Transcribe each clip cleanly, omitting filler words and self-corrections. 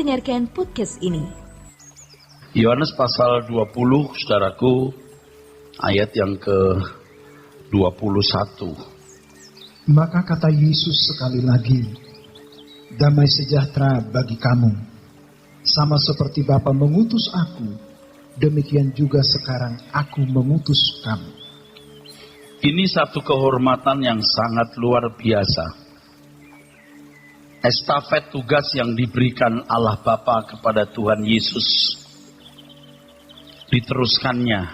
mendengarkan podcast ini. Yohanes pasal 20, saudaraku, ayat yang ke-21. Maka kata Yesus sekali lagi, damai sejahtera bagi kamu. Sama seperti Bapa mengutus aku, demikian juga sekarang aku mengutus kamu. Ini satu kehormatan yang sangat luar biasa. Estafet tugas yang diberikan Allah Bapa kepada Tuhan Yesus diteruskannya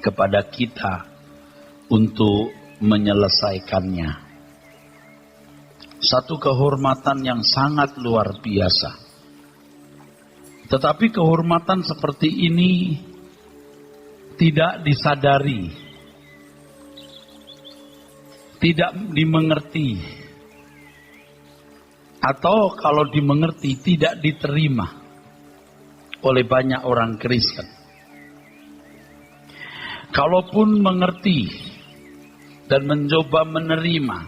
kepada kita untuk menyelesaikannya. Satu kehormatan yang sangat luar biasa. Tetapi kehormatan seperti ini tidak disadari, tidak dimengerti. Atau kalau dimengerti tidak diterima oleh banyak orang Kristen. Kalaupun mengerti dan mencoba menerima,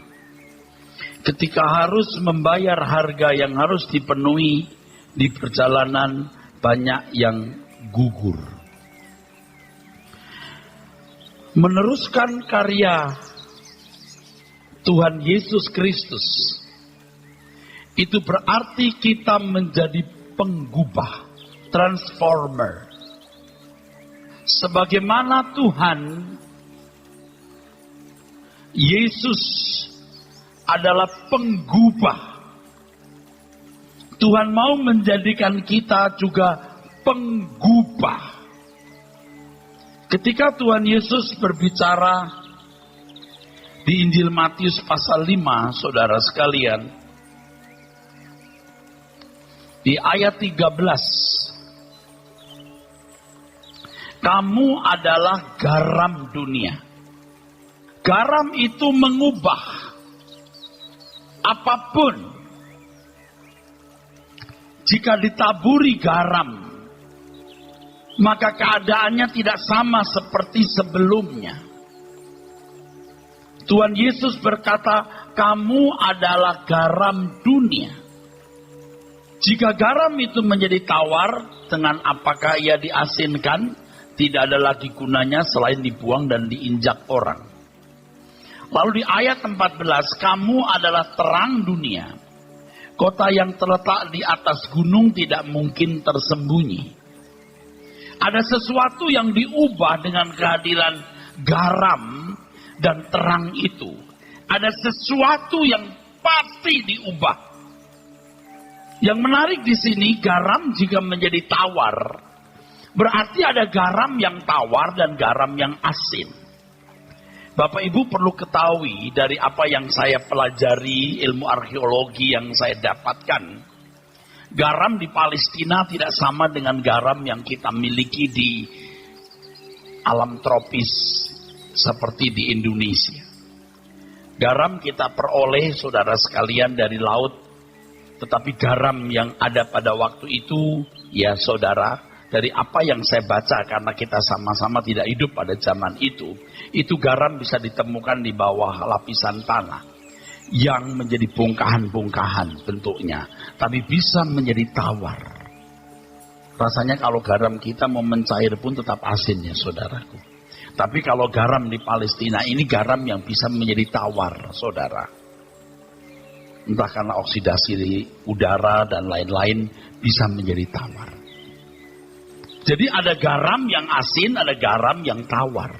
ketika harus membayar harga yang harus dipenuhi di perjalanan, banyak yang gugur. Meneruskan karya Tuhan Yesus Kristus itu berarti kita menjadi penggubah, transformer. Sebagaimana Tuhan Yesus adalah penggubah, Tuhan mau menjadikan kita juga penggubah. Ketika Tuhan Yesus berbicara di Injil Matius pasal 5, saudara sekalian, di ayat 13, kamu adalah garam dunia. Garam itu mengubah apapun. Jika ditaburi garam, maka keadaannya tidak sama seperti sebelumnya. Tuhan Yesus berkata, kamu adalah garam dunia. Jika garam itu menjadi tawar, dengan apakah ia diasinkan? Tidak ada lagi gunanya selain dibuang dan diinjak orang. Lalu di ayat 14, kamu adalah terang dunia. Kota yang terletak di atas gunung tidak mungkin tersembunyi. Ada sesuatu yang diubah dengan kehadiran garam dan terang itu. Ada sesuatu yang pasti diubah. Yang menarik di sini, garam jika menjadi tawar, berarti ada garam yang tawar dan garam yang asin. Bapak Ibu perlu ketahui dari apa yang saya pelajari, ilmu arkeologi yang saya dapatkan. Garam di Palestina tidak sama dengan garam yang kita miliki di alam tropis seperti di Indonesia. Garam kita peroleh, saudara sekalian, dari laut. Tetapi garam yang ada pada waktu itu, ya saudara, dari apa yang saya baca, karena kita sama-sama tidak hidup pada zaman itu garam bisa ditemukan di bawah lapisan tanah yang menjadi bongkahan-bongkahan bentuknya, tapi bisa menjadi tawar. Rasanya kalau garam kita mau mencair pun tetap asin, ya saudaraku. Tapi kalau garam di Palestina ini garam yang bisa menjadi tawar, saudara. Entah karena oksidasi udara dan lain-lain bisa menjadi tawar. Jadi ada garam yang asin, ada garam yang tawar.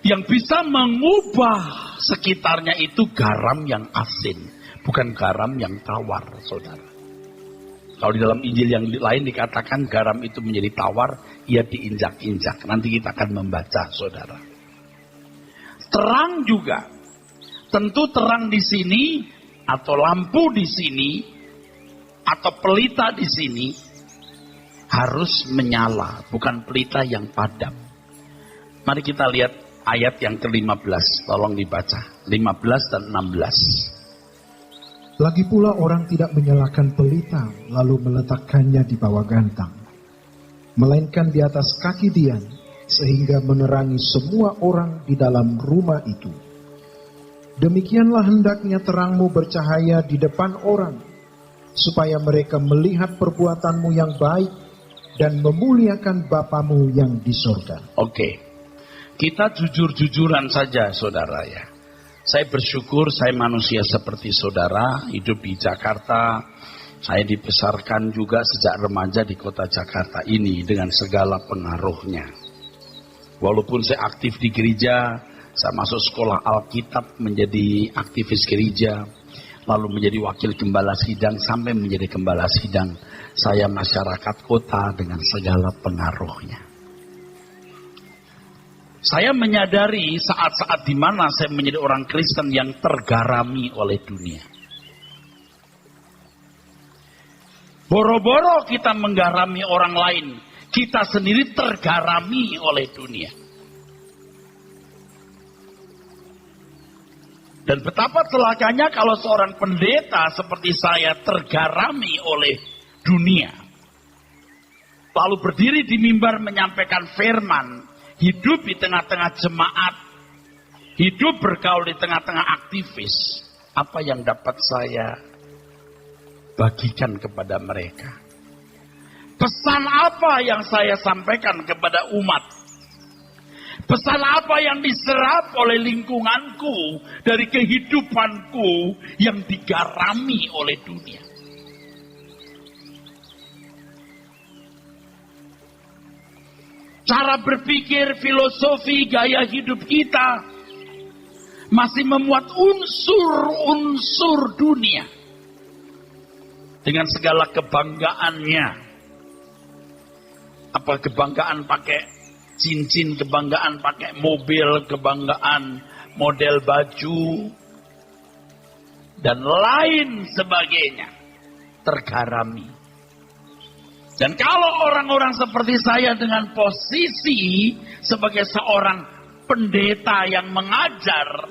Yang bisa mengubah sekitarnya itu garam yang asin, bukan garam yang tawar, saudara. Kalau di dalam Injil yang lain dikatakan garam itu menjadi tawar, ia diinjak-injak. Nanti kita akan membaca, saudara. Terang juga. Tentu terang di sini, atau lampu di sini, atau pelita di sini, harus menyala, bukan pelita yang padam. Mari kita lihat ayat yang ke-15, tolong dibaca, 15 dan 16. Lagi pula orang tidak menyalakan pelita, lalu meletakkannya di bawah gantang, melainkan di atas kaki dian, sehingga menerangi semua orang di dalam rumah itu. Demikianlah hendaknya terangmu bercahaya di depan orang, supaya mereka melihat perbuatanmu yang baik dan memuliakan Bapamu yang di sorga. Oke, kita jujur-jujuran saja saudara ya. Saya bersyukur saya manusia seperti saudara, hidup di Jakarta. Saya dibesarkan juga sejak remaja di kota Jakarta ini dengan segala pengaruhnya. Walaupun saya aktif di gereja, saya masuk sekolah Alkitab menjadi aktivis gereja, lalu menjadi wakil gembala sidang, sampai menjadi gembala sidang. Saya masyarakat kota dengan segala pengaruhnya. Saya menyadari saat-saat di mana saya menjadi orang Kristen yang tergarami oleh dunia. Boro-boro kita menggarami orang lain, kita sendiri tergarami oleh dunia. Dan betapa celakanya kalau seorang pendeta seperti saya tergarami oleh dunia. Lalu berdiri di mimbar menyampaikan firman, hidup di tengah-tengah jemaat, hidup bergaul di tengah-tengah aktivis. Apa yang dapat saya bagikan kepada mereka? Pesan apa yang saya sampaikan kepada umat? Pesan apa yang diserap oleh lingkunganku dari kehidupanku yang digarami oleh dunia? Cara berpikir, filosofi, gaya hidup kita masih memuat unsur-unsur dunia. Dengan segala kebanggaannya. Apa kebanggaan pakai cincin, kebanggaan pakai mobil, kebanggaan model baju, dan lain sebagainya. Tergarami. Dan kalau orang-orang seperti saya dengan posisi sebagai seorang pendeta yang mengajar,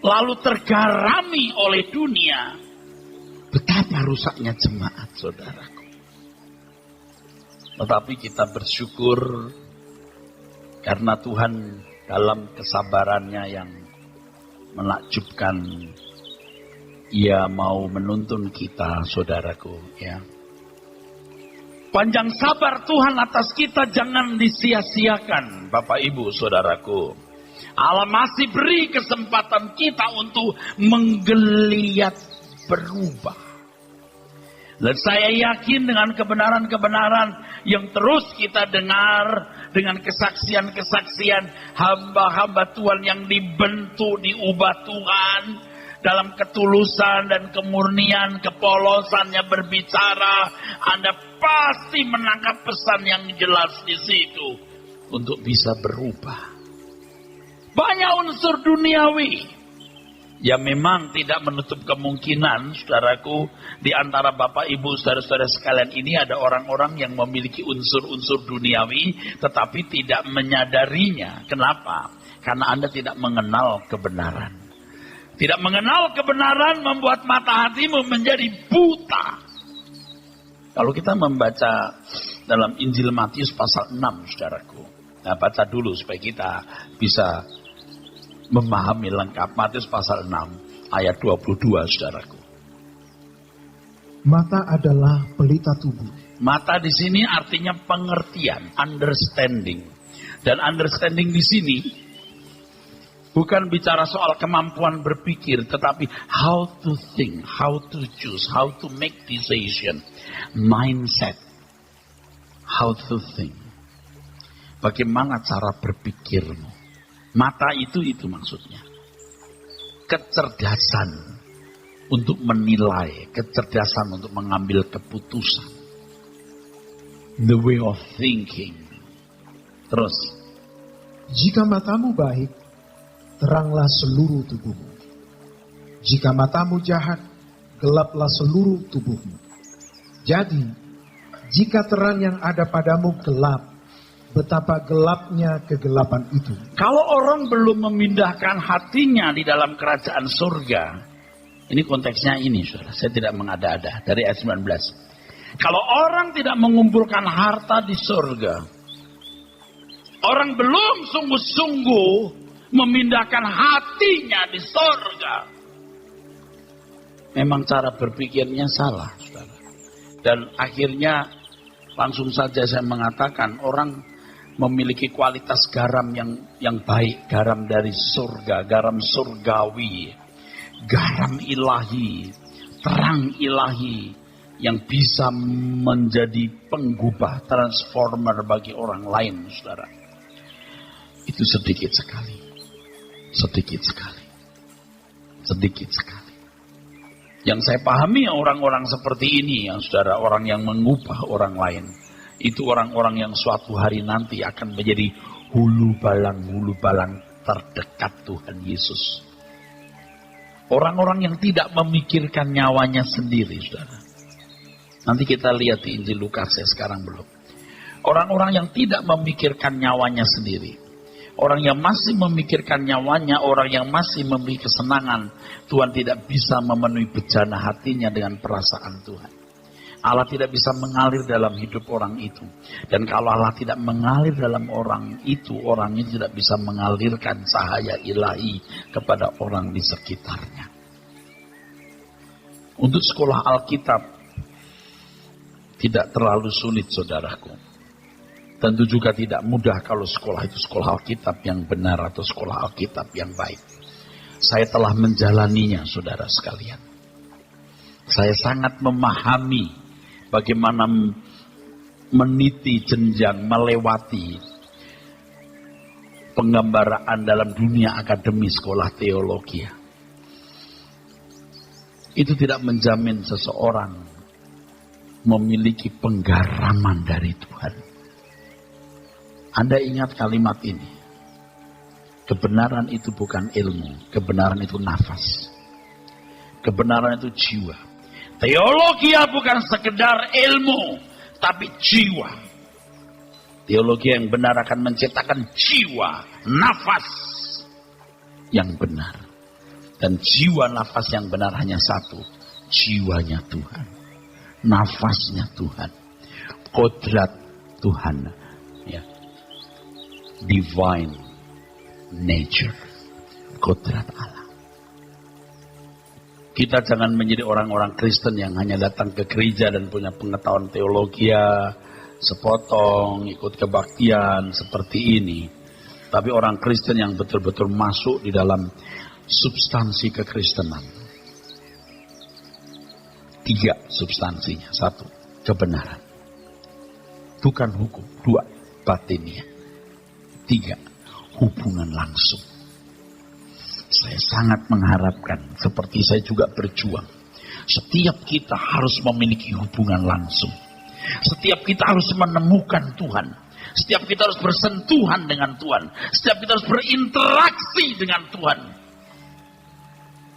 lalu tergarami oleh dunia, betapa rusaknya jemaat, saudaraku. Tetapi kita bersyukur karena Tuhan dalam kesabarannya yang menakjubkan, Ia mau menuntun kita, saudaraku, ya. Panjang sabar Tuhan atas kita jangan disia-siakan, Bapak Ibu Saudaraku. Allah masih beri kesempatan kita untuk menggeliat berubah. Dan saya yakin dengan kebenaran-kebenaran yang terus kita dengar, dengan kesaksian-kesaksian hamba-hamba Tuhan yang dibentuk, diubah Tuhan, dalam ketulusan dan kemurnian, kepolosannya berbicara, Anda pasti menangkap pesan yang jelas di situ untuk bisa berubah. Banyak unsur duniawi yang memang tidak menutup kemungkinan, saudaraku, di antara Bapak Ibu saudara-saudara sekalian ini ada orang-orang yang memiliki unsur-unsur duniawi tetapi tidak menyadarinya. Kenapa? Karena Anda tidak mengenal kebenaran. Tidak mengenal kebenaran membuat mata hatimu menjadi buta. Kalau kita membaca dalam Injil Matius pasal 6, saudaraku. Nah, baca dulu supaya kita bisa memahami lengkap. Matius pasal 6 ayat 22, saudaraku. Mata adalah pelita tubuh. Mata di sini artinya pengertian, understanding. Dan understanding di sini bukan bicara soal kemampuan berpikir, tetapi how to think, how to choose, how to make decision, mindset, how to think. Bagaimana cara berpikirmu? Mata itu maksudnya. Kecerdasan untuk menilai, kecerdasan untuk mengambil keputusan. The way of thinking. Terus. Jika matamu baik, teranglah seluruh tubuhmu. Jika matamu jahat, gelaplah seluruh tubuhmu. Jadi, jika terang yang ada padamu gelap, betapa gelapnya kegelapan itu. Kalau orang belum memindahkan hatinya di dalam kerajaan surga, ini konteksnya ini, saudara. Saya tidak mengada-ada. Dari ayat 19. Kalau orang tidak mengumpulkan harta di surga, orang belum sungguh-sungguh memindahkan hatinya di sorga. Memang cara berpikirnya salah, saudara. Dan akhirnya langsung saja saya mengatakan orang memiliki kualitas garam yang baik, garam dari surga, garam surgawi, garam ilahi, terang ilahi yang bisa menjadi penggubah, transformer bagi orang lain, saudara. Itu sedikit sekali. Sedikit sekali. Sedikit sekali. Yang saya pahami orang-orang seperti ini, yang saudara, orang yang mengubah orang lain, itu orang-orang yang suatu hari nanti akan menjadi hulu balang terdekat Tuhan Yesus. Orang-orang yang tidak memikirkan nyawanya sendiri, saudara. Nanti kita lihat di Injil Lukas, ya sekarang belum. Orang-orang yang tidak memikirkan nyawanya sendiri. Orang yang masih memikirkan nyawanya, orang yang masih memiliki kesenangan, Tuhan tidak bisa memenuhi bejana hatinya dengan perasaan Tuhan. Allah tidak bisa mengalir dalam hidup orang itu. Dan kalau Allah tidak mengalir dalam orang itu tidak bisa mengalirkan cahaya ilahi kepada orang di sekitarnya. Untuk sekolah Alkitab tidak terlalu sulit, saudaraku. Tentu juga tidak mudah kalau sekolah itu sekolah Alkitab yang benar atau sekolah Alkitab yang baik. Saya telah menjalaninya, saudara sekalian. Saya sangat memahami bagaimana meniti jenjang, melewati penggambaraan dalam dunia akademi sekolah teologi. Itu tidak menjamin seseorang memiliki penggaraman dari Tuhan. Anda ingat kalimat ini. Kebenaran itu bukan ilmu. Kebenaran itu nafas. Kebenaran itu jiwa. Teologi bukan sekedar ilmu, tapi jiwa. Teologi yang benar akan menciptakan jiwa, nafas yang benar. Dan jiwa nafas yang benar hanya satu. Jiwanya Tuhan. Nafasnya Tuhan. Kodrat Tuhan. Ya. Divine nature, kodrat Allah. Kita jangan menjadi orang-orang Kristen yang hanya datang ke gereja dan punya pengetahuan teologi sepotong, ikut kebaktian seperti ini. Tapi orang Kristen yang betul-betul masuk di dalam substansi kekristenan. 3 substansinya. 1, kebenaran. Bukan hukum. 2, batinnya. 3, hubungan langsung. Saya sangat mengharapkan, seperti saya juga berjuang, setiap kita harus memiliki hubungan langsung. Setiap kita harus menemukan Tuhan. Setiap kita harus bersentuhan dengan Tuhan. Setiap kita harus berinteraksi dengan Tuhan.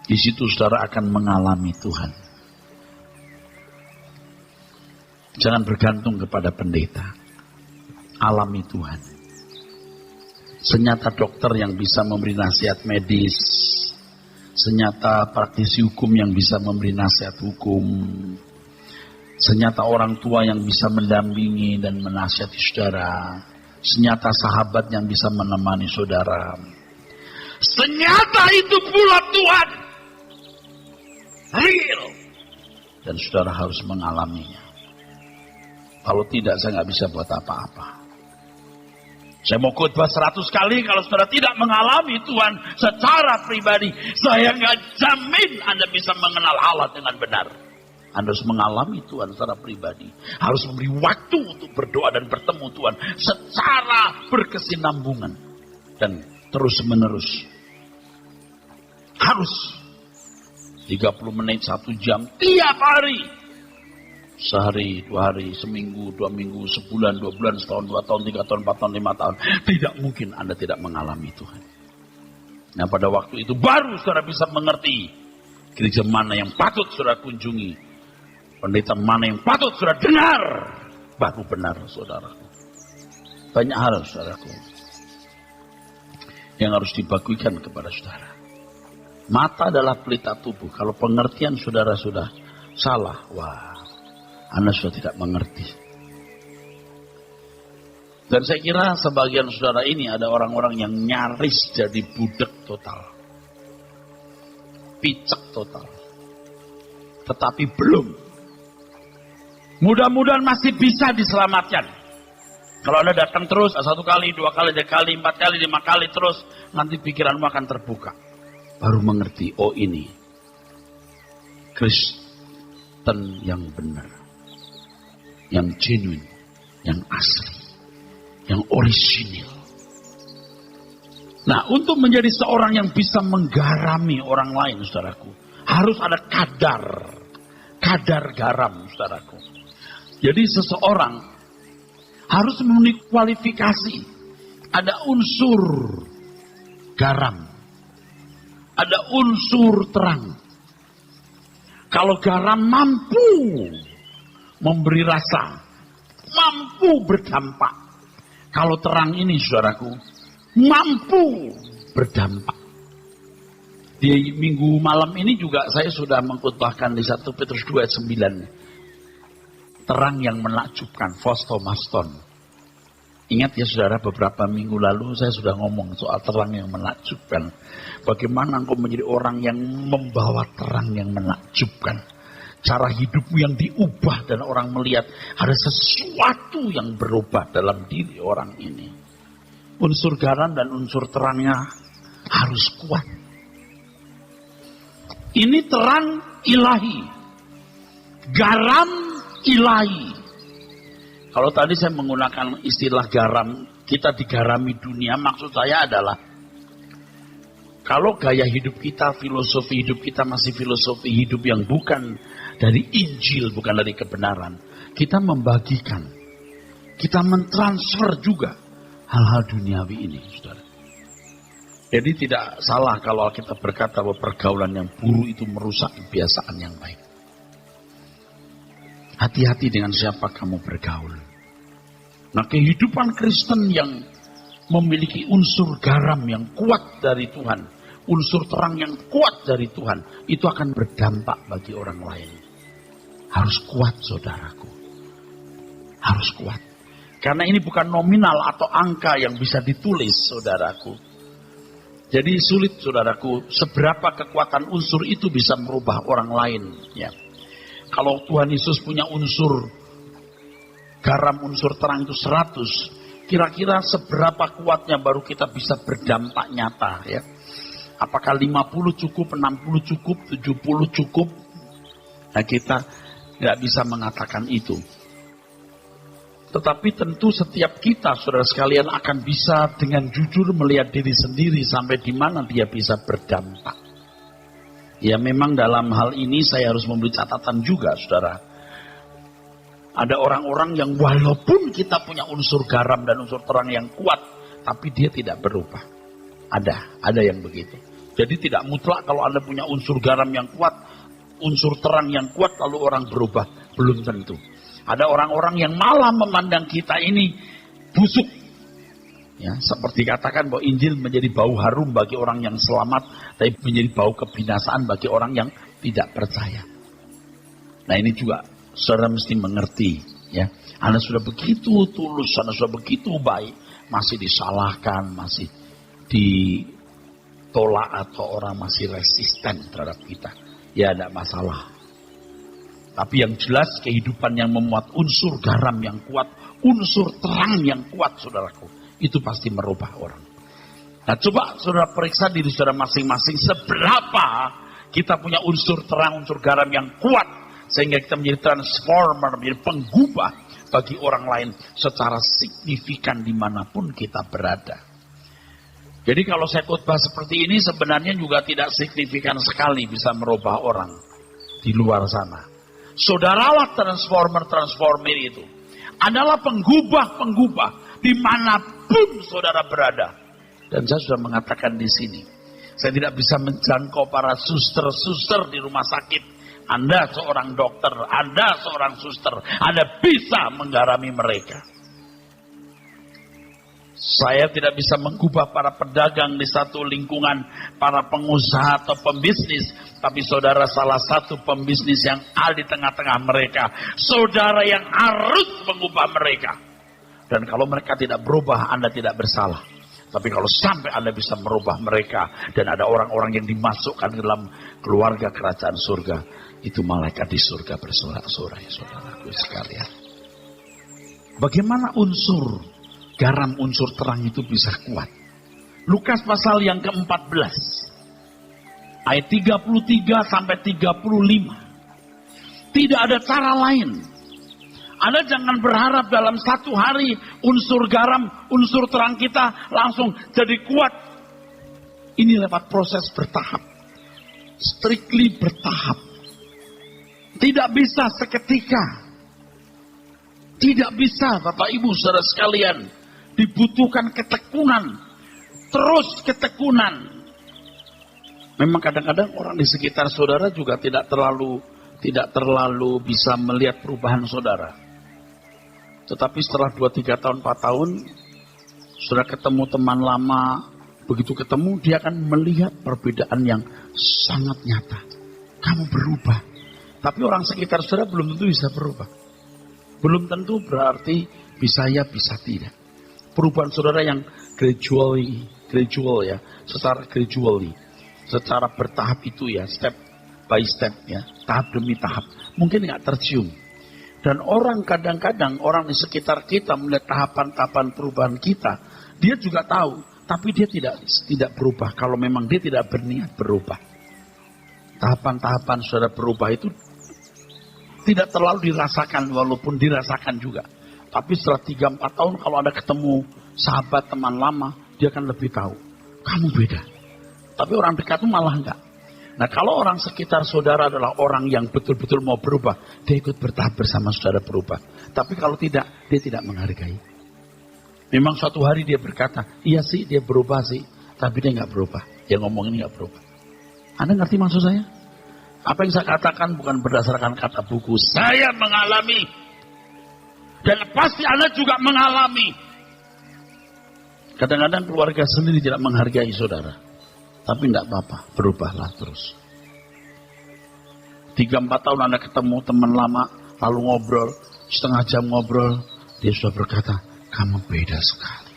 Di situ saudara akan mengalami Tuhan. Jangan bergantung kepada pendeta. Alami Tuhan. Senyata dokter yang bisa memberi nasihat medis, senyata praktisi hukum yang bisa memberi nasihat hukum, senyata orang tua yang bisa mendampingi dan menasihati saudara, senyata sahabat yang bisa menemani saudara. Senyata itu pula Tuhan. Real. Dan saudara harus mengalaminya. Kalau tidak, saya nggak bisa buat apa-apa. Saya mau khotbah 100 kali, kalau saudara tidak mengalami Tuhan secara pribadi, saya nggak jamin Anda bisa mengenal Allah dengan benar. Anda harus mengalami Tuhan secara pribadi. Harus memberi waktu untuk berdoa dan bertemu Tuhan secara berkesinambungan. Dan terus menerus. Harus 30 menit, 1 jam, tiap hari. Sehari, 2 hari, seminggu, 2 minggu, sebulan, 2 bulan, setahun, 2 tahun, 3 tahun, 4 tahun, 5 tahun. Tidak mungkin Anda tidak mengalami Tuhan. Nah, pada waktu itu baru saudara bisa mengerti gereja mana yang patut saudara kunjungi. Pendeta mana yang patut saudara dengar. Baru benar, saudaraku. Banyak hal, saudaraku, yang harus dibagikan kepada saudara. Mata adalah pelita tubuh. Kalau pengertian saudara sudah salah, wah, Anda sudah tidak mengerti. Dan saya kira sebagian saudara ini ada orang-orang yang nyaris jadi budak total. Picek total. Tetapi belum. Mudah-mudahan masih bisa diselamatkan. Kalau Anda datang terus, 1 kali, 2 kali, 3 kali, 4 kali, 5 kali terus, nanti pikiranmu akan terbuka. Baru mengerti, oh ini Kristen yang benar, yang genuine, yang asli, yang orisinil. Nah, untuk menjadi seorang yang bisa menggarami orang lain, saudaraku, harus ada kadar garam, saudaraku. Jadi seseorang harus memenuhi kualifikasi. Ada unsur garam, ada unsur terang. Kalau garam mampu memberi rasa, mampu berdampak. Kalau terang ini, saudaraku, mampu berdampak. Di minggu malam ini juga saya sudah mengkhotbahkan di 1 Petrus 2 ayat 9. Terang yang menakjubkan, Fostomaston. Ingat ya saudara, beberapa minggu lalu saya sudah ngomong soal terang yang menakjubkan. Bagaimana engkau menjadi orang yang membawa terang yang menakjubkan. Cara hidupmu yang diubah dan orang melihat ada sesuatu yang berubah dalam diri orang ini. Unsur garam dan unsur terangnya harus kuat. Ini terang ilahi. Garam ilahi. Kalau tadi saya menggunakan istilah garam, kita digarami dunia, maksud saya adalah kalau gaya hidup kita, filosofi hidup kita masih filosofi hidup yang bukan dari Injil, bukan dari kebenaran, kita membagikan, kita mentransfer juga hal-hal duniawi ini, saudara. Jadi tidak salah kalau kita berkata bahwa pergaulan yang buruk itu merusak kebiasaan yang baik. Hati-hati dengan siapa kamu bergaul. Nah, kehidupan Kristen yang memiliki unsur garam yang kuat dari Tuhan, unsur terang yang kuat dari Tuhan, itu akan berdampak bagi orang lain. Harus kuat, saudaraku. Harus kuat. Karena ini bukan nominal atau angka yang bisa ditulis, saudaraku. Jadi sulit, saudaraku, seberapa kekuatan unsur itu bisa merubah orang lain. Ya. Kalau Tuhan Yesus punya unsur garam, unsur terang itu 100, kira-kira seberapa kuatnya baru kita bisa berdampak nyata, ya? Apakah 50 cukup, 60 cukup, 70 cukup? Nah, kita nggak bisa mengatakan itu. Tetapi tentu setiap kita, saudara sekalian, akan bisa dengan jujur melihat diri sendiri sampai di mana dia bisa berdampak. Ya, memang dalam hal ini saya harus memberi catatan juga, saudara. Ada orang-orang yang walaupun kita punya unsur garam dan unsur terang yang kuat, tapi dia tidak berubah. Ada yang begitu. Jadi tidak mutlak kalau Anda punya unsur garam yang kuat, unsur terang yang kuat, lalu orang berubah. Belum tentu. Ada orang-orang yang malah memandang kita ini busuk. Ya, seperti katakan bahwa Injil menjadi bau harum bagi orang yang selamat, tapi menjadi bau kebinasaan bagi orang yang tidak percaya. Nah, ini juga saudara mesti mengerti, ya. Anda sudah begitu tulus, Anda sudah begitu baik, masih disalahkan, masih ditolak atau orang masih resisten terhadap kita. Ya, tidak masalah. Tapi yang jelas kehidupan yang memuat unsur garam yang kuat, unsur terang yang kuat, saudaraku, itu pasti merubah orang. Nah, coba saudara periksa diri saudara masing-masing, seberapa kita punya unsur terang, unsur garam yang kuat, sehingga kita menjadi transformer, menjadi penggubah bagi orang lain secara signifikan dimanapun kita berada. Jadi kalau saya khotbah seperti ini sebenarnya juga tidak signifikan sekali bisa merubah orang di luar sana. Saudaralah transformer itu. Adalah penggubah dimanapun saudara berada. Dan saya sudah mengatakan di sini, saya tidak bisa menjangkau para suster-suster di rumah sakit. Anda seorang dokter, Anda seorang suster, Anda bisa menggarami mereka. Saya tidak bisa mengubah para pedagang di satu lingkungan, para pengusaha atau pembisnis. Tapi saudara salah satu pembisnis yang ada di tengah-tengah mereka. Saudara yang harus mengubah mereka. Dan kalau mereka tidak berubah, Anda tidak bersalah. Tapi kalau sampai Anda bisa merubah mereka dan ada orang-orang yang dimasukkan dalam keluarga kerajaan surga, itu malaikat di surga bersorak-sorai, saudaraku sekalian. Bagaimana unsur garam, unsur terang itu bisa kuat? Lukas pasal yang ke-14, ayat 33 sampai 35. Tidak ada cara lain. Anda jangan berharap dalam satu hari unsur garam, unsur terang kita langsung jadi kuat. Ini lewat proses bertahap. Strictly bertahap. Tidak bisa seketika. Tidak bisa, Bapak Ibu saudara sekalian. Dibutuhkan ketekunan. Terus ketekunan. Memang kadang-kadang orang di sekitar saudara juga tidak terlalu bisa melihat perubahan saudara. Tetapi setelah 2-3 tahun, 4 tahun, sudah ketemu teman lama, begitu ketemu dia akan melihat perbedaan yang sangat nyata. Kamu berubah. Tapi orang sekitar saudara belum tentu bisa berubah. Belum tentu berarti bisa ya, bisa tidak. Perubahan saudara yang gradual ya, secara gradually, secara bertahap itu ya, step by step ya, tahap demi tahap. Mungkin nggak tercium. Dan orang kadang-kadang, orang di sekitar kita melihat tahapan-tahapan perubahan kita, dia juga tahu, tapi dia tidak berubah kalau memang dia tidak berniat berubah. Tahapan-tahapan saudara berubah itu tidak terlalu dirasakan, walaupun dirasakan juga. Tapi setelah 3-4 tahun kalau ada ketemu sahabat teman lama, dia akan lebih tahu, kamu beda. Tapi orang dekat itu malah enggak. Nah kalau orang sekitar saudara adalah orang yang betul-betul mau berubah, dia ikut bertahap bersama saudara berubah. Tapi kalau tidak, dia tidak menghargai. Memang suatu hari dia berkata, iya sih dia berubah sih, tapi dia nggak berubah. Dia ngomong ini nggak berubah. Anda ngerti maksud saya? Apa yang saya katakan bukan berdasarkan kata buku. Saya mengalami. Dan pasti Anda juga mengalami. Kadang-kadang keluarga sendiri tidak menghargai saudara. Tapi tidak apa-apa, berubahlah terus. 3-4 tahun Anda ketemu teman lama, lalu ngobrol, setengah jam ngobrol, dia sudah berkata, kamu beda sekali.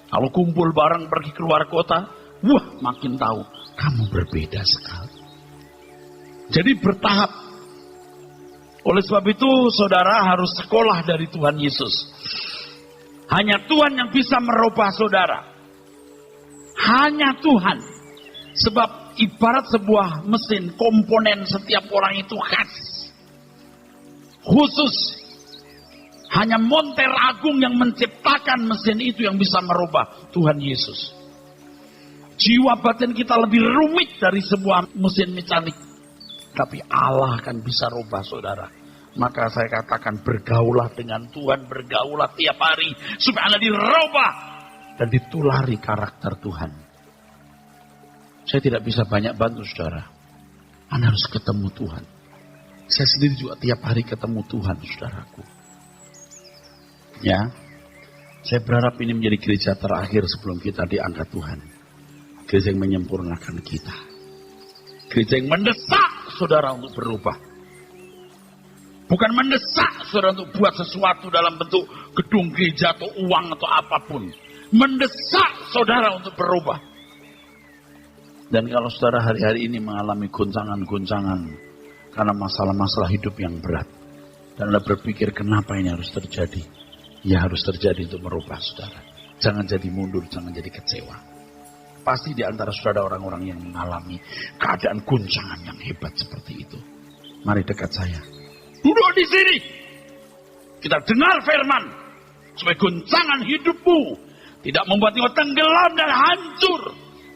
Kalau kumpul bareng pergi keluar kota, wah makin tahu, kamu berbeda sekali. Jadi bertahap. Oleh sebab itu saudara harus sekolah dari Tuhan Yesus. Hanya Tuhan yang bisa merubah saudara. Hanya Tuhan. Sebab ibarat sebuah mesin, komponen setiap orang itu khas. Khusus. Hanya monter agung yang menciptakan mesin itu yang bisa merubah, Tuhan Yesus. Jiwa batin kita lebih rumit dari sebuah mesin mekanik. Tapi Allah akan bisa rubah saudara. Maka saya katakan bergaulah dengan Tuhan, bergaulah tiap hari. Supaya Anda dirubah. Dan ditulari karakter Tuhan. Saya tidak bisa banyak bantu saudara. Anda harus ketemu Tuhan. Saya sendiri juga tiap hari ketemu Tuhan saudaraku. Ya, saya berharap ini menjadi gereja terakhir sebelum kita diangkat Tuhan. Gereja yang menyempurnakan kita. Gereja yang mendesak saudara untuk berubah. Bukan mendesak saudara untuk buat sesuatu dalam bentuk gedung gereja atau uang atau apapun. Mendesak saudara untuk berubah. Dan kalau saudara hari-hari ini mengalami goncangan-goncangan karena masalah-masalah hidup yang berat. Dan Anda berpikir kenapa ini harus terjadi. Ya harus terjadi untuk merubah saudara. Jangan jadi mundur, jangan jadi kecewa. Pasti di antara saudara orang-orang yang mengalami keadaan goncangan yang hebat seperti itu. Mari dekat saya. Duduk di sini. Kita dengar firman. Supaya goncangan hidupmu tidak membuat engkau tenggelam dan hancur.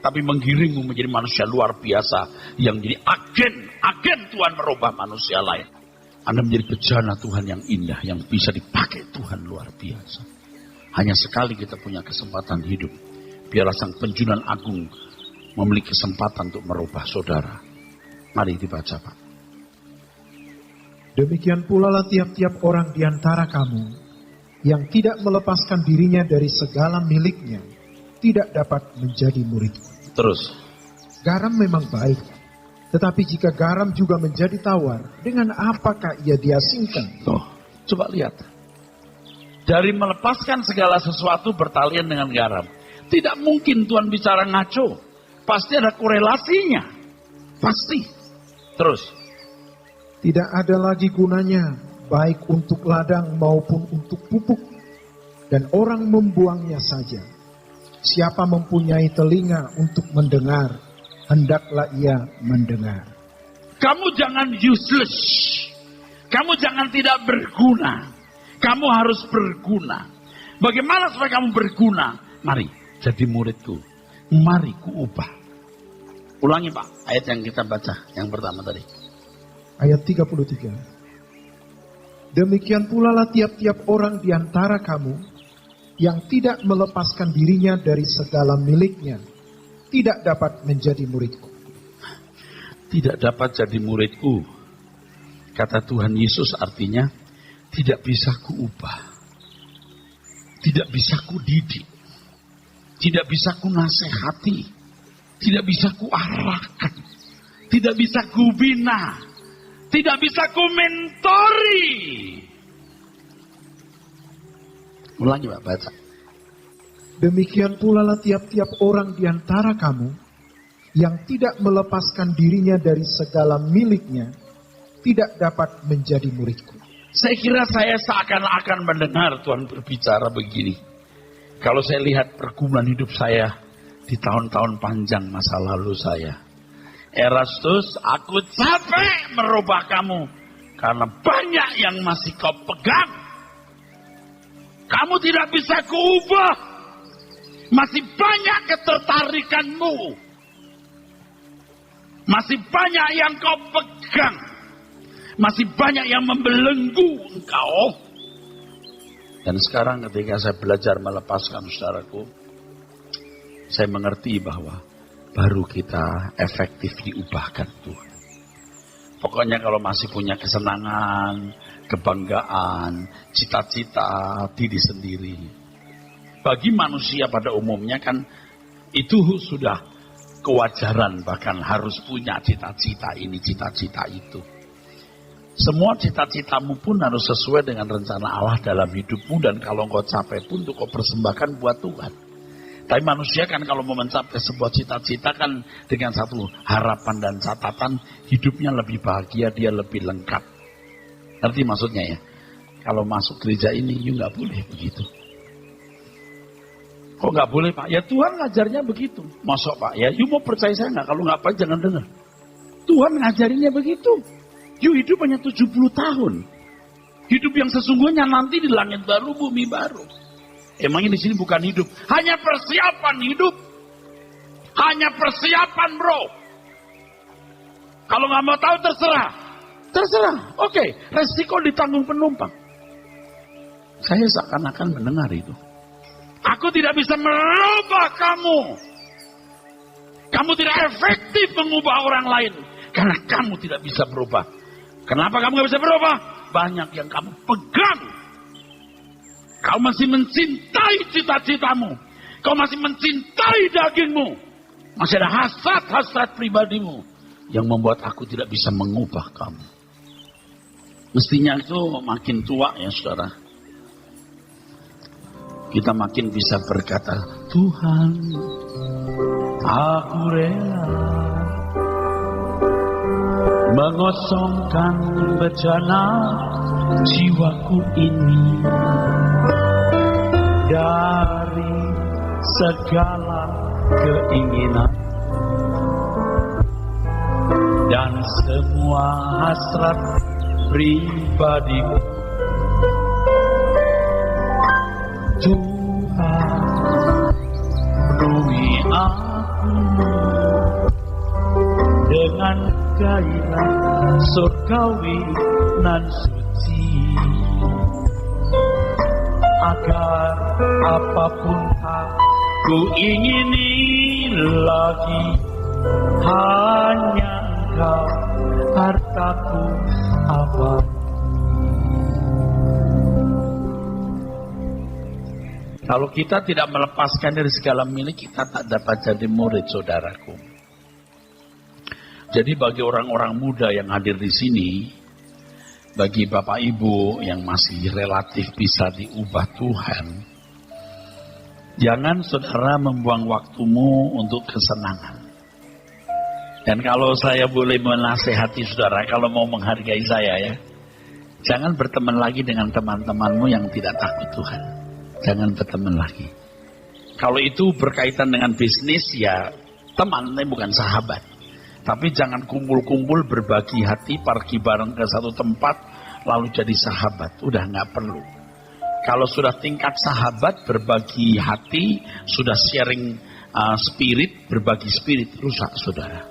Tapi menggiringmu menjadi manusia luar biasa. Yang jadi agen Tuhan merubah manusia lain. Anda menjadi bejana Tuhan yang indah. Yang bisa dipakai Tuhan luar biasa. Hanya sekali kita punya kesempatan hidup. Biarlah sang penjunan agung memiliki kesempatan untuk merubah saudara. Mari dibaca Pak. Demikian pula lah tiap-tiap orang di antara kamu yang tidak melepaskan dirinya dari segala miliknya, tidak dapat menjadi murid. Terus. Garam memang baik, tetapi jika garam juga menjadi tawar, dengan apakah ia diasingkan? Coba lihat. Dari melepaskan segala sesuatu bertalian dengan garam. Tidak mungkin Tuhan bicara ngaco. Pasti ada korelasinya. Pasti. Terus. Tidak ada lagi gunanya, baik untuk ladang maupun untuk pupuk. Dan orang membuangnya saja. Siapa mempunyai telinga untuk mendengar, hendaklah ia mendengar. Kamu jangan useless. Kamu jangan tidak berguna. Kamu harus berguna. Bagaimana supaya kamu berguna? Mari jadi muridku. Mari kuubah. Ulangi Pak, ayat yang kita baca yang pertama tadi. Ayat 33. Demikian pula lah tiap-tiap orang di antara kamu yang tidak melepaskan dirinya dari segala miliknya tidak dapat menjadi muridku. Tidak dapat jadi muridku. Kata Tuhan Yesus artinya tidak bisa kuubah. Tidak bisa kudidik. Tidak bisa kunasehati. Tidak bisa kuarahkan. Tidak bisa kubina. Tidak bisa kumentori. Ulangi Pak, baca. Demikian pula lah tiap-tiap orang di antara kamu yang tidak melepaskan dirinya dari segala miliknya tidak dapat menjadi muridku. Saya kira saya seakan-akan mendengar Tuhan berbicara begini. Kalau saya lihat pergumulan hidup saya di tahun-tahun panjang masa lalu saya. Erastus, aku capek merubah kamu. Karena banyak yang masih kau pegang. Kamu tidak bisa kuubah. Masih banyak ketertarikanmu. Masih banyak yang kau pegang. Masih banyak yang membelenggu engkau. Dan sekarang ketika saya belajar melepaskan saudaraku, saya mengerti bahwa baru kita efektif diubahkan Tuhan. Pokoknya kalau masih punya kesenangan, kebanggaan, cita-cita diri sendiri. Bagi manusia pada umumnya kan itu sudah kewajaran, bahkan harus punya cita-cita ini, cita-cita itu. Semua cita-citamu pun harus sesuai dengan rencana Allah dalam hidupmu. Dan kalau engkau capek pun untuk kau persembahkan buat Tuhan. Tapi manusia kan kalau mau mencapai sebuah cita-cita kan dengan satu harapan dan catatan. Hidupnya lebih bahagia, dia lebih lengkap. Ngerti maksudnya ya? Kalau masuk gereja ini, you gak boleh begitu. Kok gak boleh Pak? Ya Tuhan ngajarnya begitu. Masuk Pak ya, you mau percaya saya gak? Kalau gak apa jangan dengar. Tuhan ngajarinnya begitu. You hidup hanya 70 tahun. Hidup yang sesungguhnya nanti di langit baru, bumi baru. Emangnya di sini bukan hidup, hanya persiapan hidup. Hanya persiapan bro. Kalau nggak mau tahu terserah. Terserah, oke. Resiko ditanggung penumpang. Saya seakan-akan mendengar itu. Aku tidak bisa merubah kamu. Kamu tidak efektif mengubah orang lain. Karena kamu tidak bisa berubah. Kenapa kamu gak bisa berubah? Banyak yang kamu pegang. Kau masih mencintai cita-citamu. Kau masih mencintai dagingmu. Masih ada hasrat-hasrat pribadimu. Yang membuat aku tidak bisa mengubah kamu. Mestinya itu makin tua ya saudara. Kita makin bisa berkata, Tuhan, aku rela mengosongkan bejana jiwaku ini dari segala keinginan dan semua hasrat pribadiku. Tuhan, penuhi aku dengan gairah surgawi nan suci, agar apapun aku ingini lagi, hanya Engkau hartaku abadi. Kalau kita tidak melepaskan dari segala milik, kita tak dapat jadi murid saudaraku. Jadi bagi orang-orang muda yang hadir di sini, bagi Bapak Ibu yang masih relatif bisa diubah Tuhan, jangan saudara membuang waktumu untuk kesenangan. Dan kalau saya boleh menasehati saudara, kalau mau menghargai saya ya, jangan berteman lagi dengan teman-temanmu yang tidak takut Tuhan. Jangan berteman lagi. Kalau itu berkaitan dengan bisnis ya teman, bukan sahabat. Tapi jangan kumpul-kumpul berbagi hati, pergi bareng ke satu tempat, lalu jadi sahabat. Udah nggak perlu. Kalau sudah tingkat sahabat, berbagi hati, sudah sharing spirit, berbagi spirit, rusak saudara.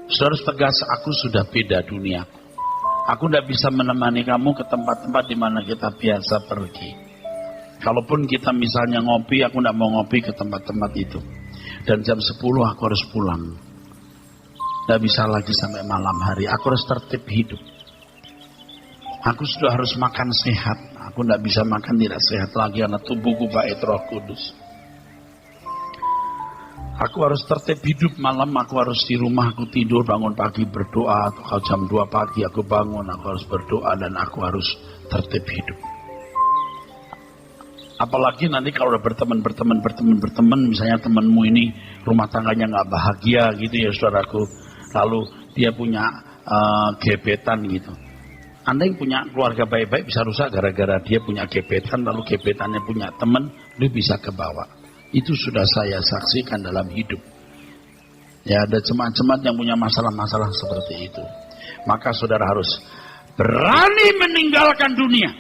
Saudara harus tegas, aku sudah beda duniaku. Aku tidak bisa menemani kamu ke tempat-tempat di mana kita biasa pergi. Kalaupun kita misalnya ngopi, aku tidak mau ngopi ke tempat-tempat itu. Dan jam 10 aku harus pulang. Tidak bisa lagi sampai malam hari. Aku harus tertib hidup. Aku sudah harus makan sehat. Aku tidak bisa makan tidak sehat lagi karena tubuhku bait Roh Kudus. Aku harus tertib hidup malam. Aku harus di rumah. Aku tidur, bangun pagi berdoa. Atau jam 2 pagi aku bangun. Aku harus berdoa dan aku harus tertib hidup. Apalagi nanti kalau udah berteman, misalnya temanmu ini rumah tangganya nggak bahagia gitu ya saudaraku. Lalu dia punya gebetan gitu. Anda yang punya keluarga baik-baik bisa rusak gara-gara dia punya gebetan, lalu gebetannya punya teman, dia bisa kebawa. Itu sudah saya saksikan dalam hidup. Ya, ada jemaat-jemaat yang punya masalah-masalah seperti itu. Maka saudara harus berani meninggalkan dunia.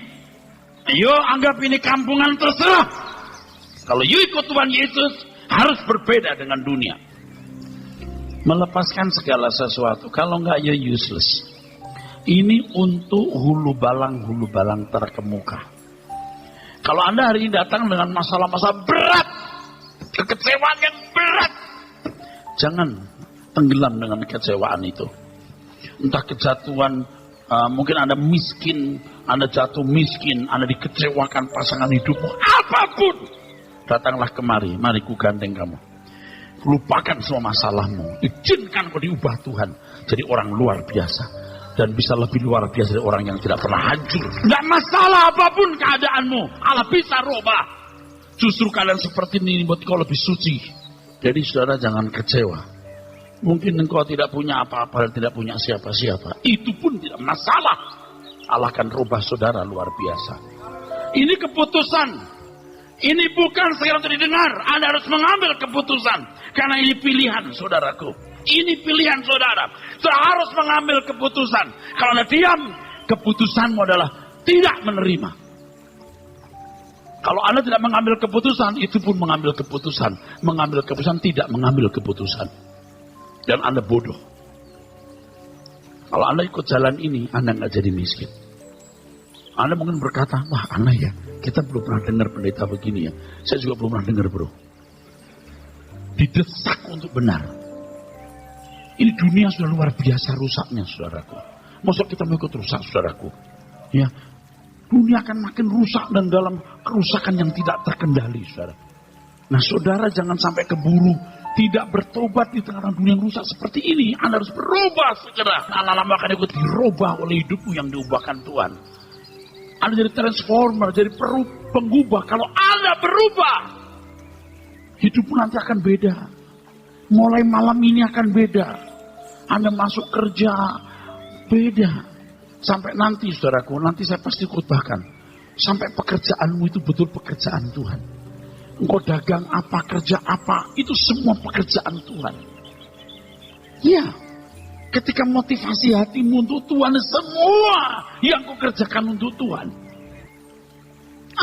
Ayo anggap ini kampungan, terserah. Kalau you ikut Tuhan Yesus, harus berbeda dengan dunia. Melepaskan segala sesuatu. Kalau enggak, you useless. Ini untuk hulu balang terkemuka. Kalau Anda hari ini datang dengan masalah-masalah berat, kekecewaan yang berat, jangan tenggelam dengan kekecewaan itu. Entah kejatuhan, mungkin Anda miskin, Anda jatuh miskin, Anda dikecewakan pasangan hidupmu, apapun, datanglah kemari, mari ku gandeng kamu. Lupakan semua masalahmu, izinkan kau diubah Tuhan jadi orang luar biasa. Dan bisa lebih luar biasa dari orang yang tidak pernah hancur. Tidak masalah apapun keadaanmu, Allah bisa rubah. Justru kalian seperti ini buat kau lebih suci. Jadi saudara jangan kecewa. Mungkin engkau tidak punya apa-apa dan tidak punya siapa-siapa. Itu pun tidak masalah. Allah akan rubah saudara luar biasa. Ini keputusan. Ini bukan sekedar untuk didengar. Anda harus mengambil keputusan. Karena ini pilihan saudaraku. Ini pilihan saudara. Saudara harus mengambil keputusan. Kalau Anda diam, keputusanmu adalah tidak menerima. Kalau Anda tidak mengambil keputusan, itu pun mengambil keputusan. Mengambil keputusan, tidak mengambil keputusan. Dan Anda bodoh. Kalau Anda ikut jalan ini, Anda nggak jadi miskin. Anda mungkin berkata, wah aneh ya, kita belum pernah dengar pendeta begini ya. Saya juga belum pernah dengar bro. Didesak untuk benar. Ini dunia sudah luar biasa rusaknya saudaraku. Maksud kita mau ikut rusak saudaraku. Ya, dunia akan makin rusak dan dalam kerusakan yang tidak terkendali saudara. Nah saudara jangan sampai keburu tidak bertobat di tengah dunia yang rusak seperti ini. Anda harus berubah segera. Lama-lama akan ikut dirubah oleh hidupmu yang diubahkan Tuhan. Anda jadi transformer, jadi pengubah. Kalau Anda berubah, hidupmu nanti akan beda. Mulai malam ini akan beda. Anda masuk kerja, beda. Sampai nanti saudaraku, nanti saya pasti khotbahkan. Sampai pekerjaanmu itu betul pekerjaan Tuhan. Engkau dagang apa, kerja apa, itu semua pekerjaan Tuhan. Ya, ketika motivasi hatimu untuk Tuhan, semua yang kau kerjakan untuk Tuhan.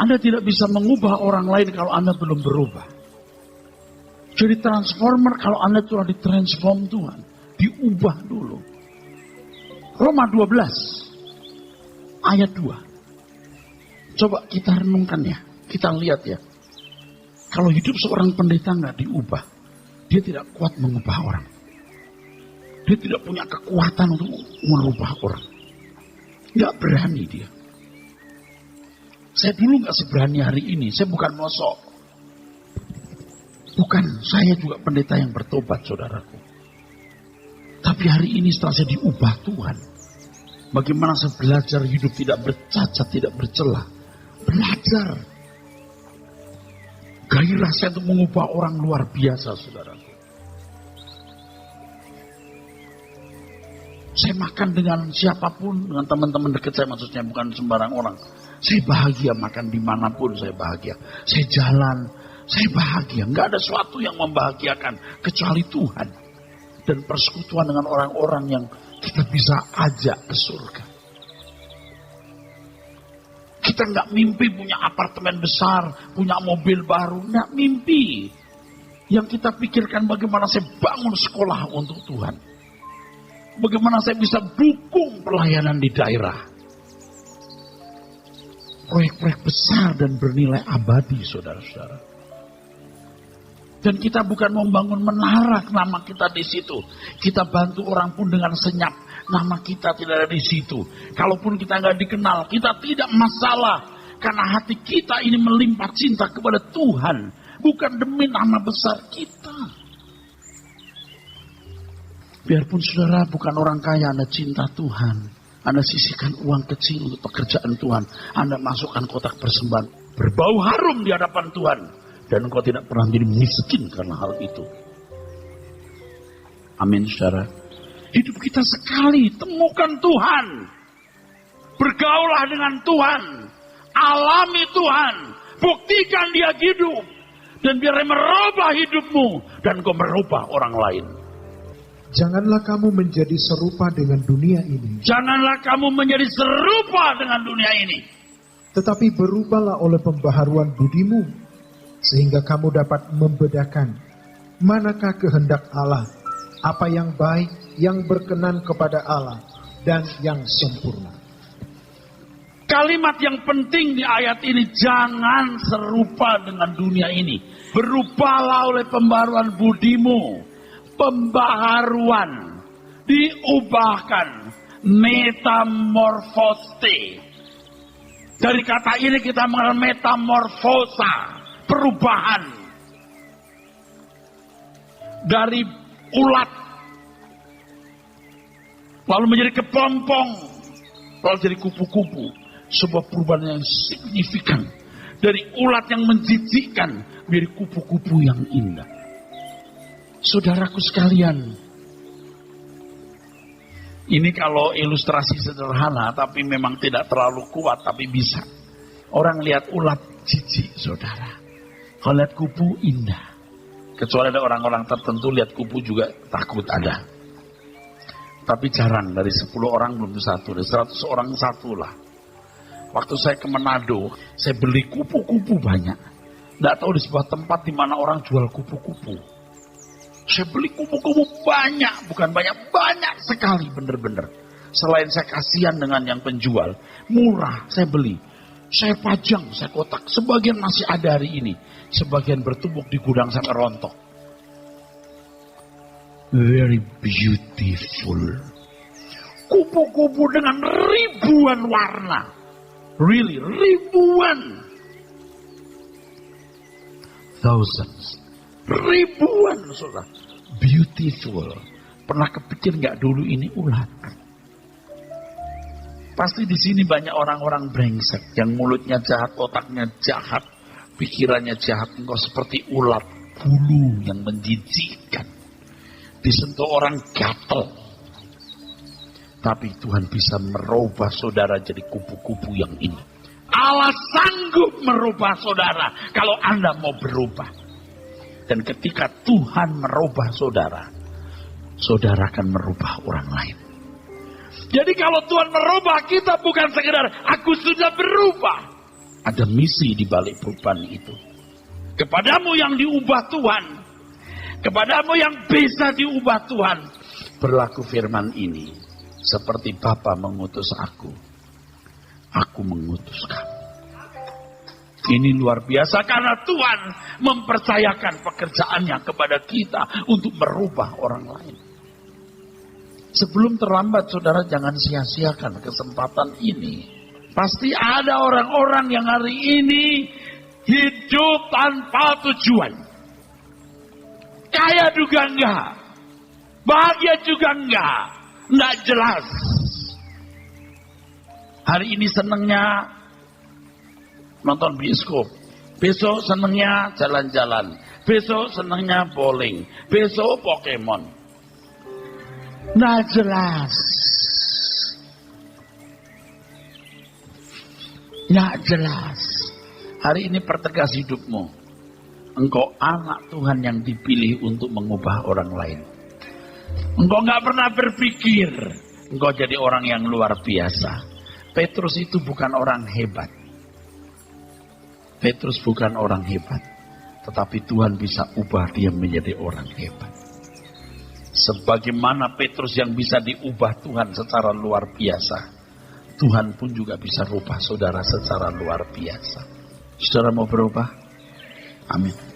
Anda tidak bisa mengubah orang lain kalau Anda belum berubah. Jadi transformer kalau Anda telah ditransform Tuhan. Diubah dulu. Roma 12 ayat 2. Coba kita renungkan ya. Kita lihat ya. Kalau hidup seorang pendeta nggak diubah, dia tidak kuat mengubah orang. Dia tidak punya kekuatan untuk merubah orang. Nggak berani dia. Saya dulu nggak seberani hari ini. Saya bukan mosok. Bukan, saya juga pendeta yang bertobat saudaraku. Tapi hari ini setelah saya diubah Tuhan, Bagaimana saya belajar hidup tidak bercacat, tidak bercela. Belajar. Gairah saya untuk mengubah orang luar biasa, saudaraku. Saya makan dengan siapapun, dengan teman-teman dekat saya, maksudnya bukan sembarang orang. Saya bahagia makan dimanapun, saya bahagia. Saya jalan, saya bahagia. Nggak ada sesuatu yang membahagiakan kecuali Tuhan. Dan persekutuan dengan orang-orang yang kita bisa ajak ke surga. Kita nggak mimpi punya apartemen besar, punya mobil baru. Nggak mimpi. Yang kita pikirkan bagaimana saya bangun sekolah untuk Tuhan. Bagaimana saya bisa dukung pelayanan di daerah. Proyek-proyek besar dan bernilai abadi, saudara-saudara. Dan kita bukan membangun menara, nama kita di situ. Kita bantu orang pun dengan senyap, nama kita tidak ada di situ. Kalaupun kita nggak dikenal, kita tidak masalah. Karena hati kita ini melimpah cinta kepada Tuhan. Bukan demi nama besar kita. Biarpun saudara bukan orang kaya, Anda cinta Tuhan. Anda sisihkan uang kecil untuk pekerjaan Tuhan. Anda masukkan kotak persembahan. Berbau harum di hadapan Tuhan. Dan engkau tidak pernah menjadi miskin karena hal itu. Amin, saudara. Hidup kita sekali. Temukan Tuhan. Bergaulah dengan Tuhan. Alami Tuhan. Buktikan dia hidup. Dan biar dia merubah hidupmu. Dan engkau merubah orang lain. Janganlah kamu menjadi serupa dengan dunia ini. Janganlah kamu menjadi serupa dengan dunia ini. Tetapi berubahlah oleh pembaharuan budimu, sehingga kamu dapat membedakan manakah kehendak Allah, apa yang baik, yang berkenan kepada Allah, dan yang sempurna. Kalimat yang penting di ayat ini, jangan serupa dengan dunia ini. Berubahlah oleh pembaharuan budimu. Pembaharuan, diubahkan, metamorfose. Dari kata ini kita mengenal metamorfosa, perubahan. Dari ulat, lalu menjadi kepompong, lalu jadi kupu-kupu. Sebuah perubahan yang signifikan. Dari ulat yang menjijikkan, menjadi kupu-kupu yang indah. Saudaraku sekalian, ini kalau ilustrasi sederhana, tapi memang tidak terlalu kuat, tapi bisa. Orang lihat ulat jijik, saudara. Kalau lihat kupu indah. Kecuali ada orang-orang tertentu lihat kupu juga takut ada. Tapi jarang, dari 10 orang belum satu, dari 100 orang satu lah. Waktu saya ke Manado, saya beli kupu-kupu banyak. Nggak tahu di sebuah tempat di mana orang jual kupu-kupu. Saya beli kupu-kupu banyak, bukan banyak sekali bener-bener. Selain saya kasihan dengan yang penjual, murah saya beli. Saya pajang, saya kotak. Sebagian masih ada hari ini. Sebagian bertumbuk di gudang sampai rontok. Very beautiful. Kupu-kupu dengan ribuan warna. Really, ribuan. Thousands. Ribuan, saudara. Beautiful. Pernah kepikir nggak dulu ini ulat? Pasti di sini banyak orang-orang brengsek yang mulutnya jahat, otaknya jahat, pikirannya jahat. Engkau seperti ulat bulu yang menjijikkan. Disentuh orang gatel. Tapi Tuhan bisa merubah saudara jadi kupu-kupu yang ini. Allah sanggup merubah saudara kalau Anda mau berubah. Dan ketika Tuhan merubah saudara, saudara akan merubah orang lain. Jadi kalau Tuhan merubah kita bukan sekedar aku sudah berubah. Ada misi di balik perubahan itu. Kepadamu yang diubah Tuhan, kepadamu yang bisa diubah Tuhan, berlaku firman ini. Seperti Bapa mengutus aku mengutus kamu. Ini luar biasa karena Tuhan mempercayakan pekerjaannya kepada kita untuk merubah orang lain. Sebelum terlambat, saudara, jangan sia-siakan kesempatan ini. Pasti ada orang-orang yang hari ini hidup tanpa tujuan. Kaya juga enggak. Bahagia juga enggak. Enggak jelas. Hari ini senengnya nonton bioskop. Besok senengnya jalan-jalan. Besok senengnya bowling. Besok Pokemon. Nah jelas. Nggak jelas. Hari ini pertegas hidupmu. Engkau anak Tuhan yang dipilih untuk mengubah orang lain. Engkau nggak pernah berpikir engkau jadi orang yang luar biasa. Petrus itu bukan orang hebat. Petrus bukan orang hebat. Tetapi Tuhan bisa ubah dia menjadi orang hebat. Sebagaimana Petrus yang bisa diubah Tuhan secara luar biasa, Tuhan pun juga bisa rubah saudara secara luar biasa. Saudara mau berubah? Amin.